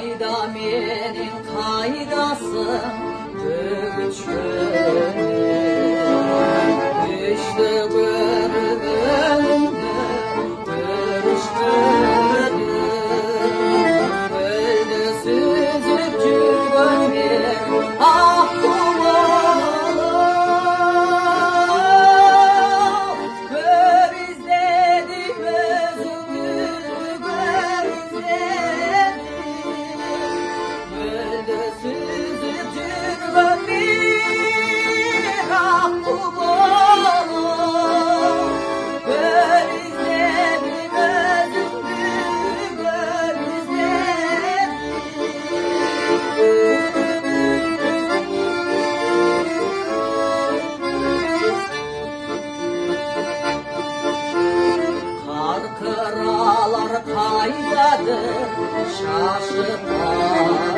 Kayda menin kaydasın göçünü işte görünümde görüşmedi böyle süzüp cürgönler ah kumalım gör izledim özümü gör izledim böyle süzüp cürgönler ah kumalım gör izledim özümü gör izledim Kar kıralar kaydadır şaşırlar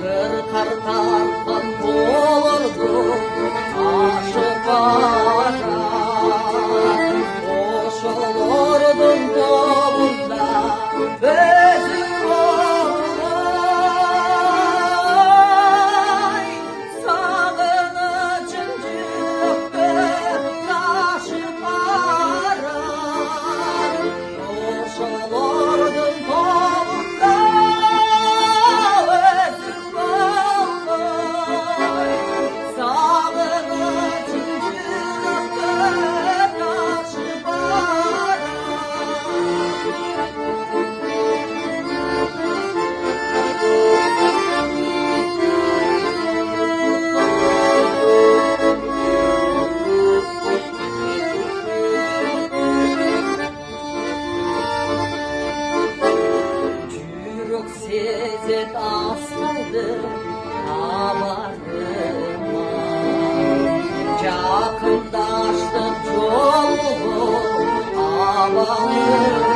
Kır kar tartan olurdu taşı para Koşulurdum doğumda özüm olay Sağını cıncıktı taşı para Koşulurdum doğumda özüm olay Sağını cıncıktı taşı para Çürük sezet asıldı damarıma Yakındaştık yolu havalı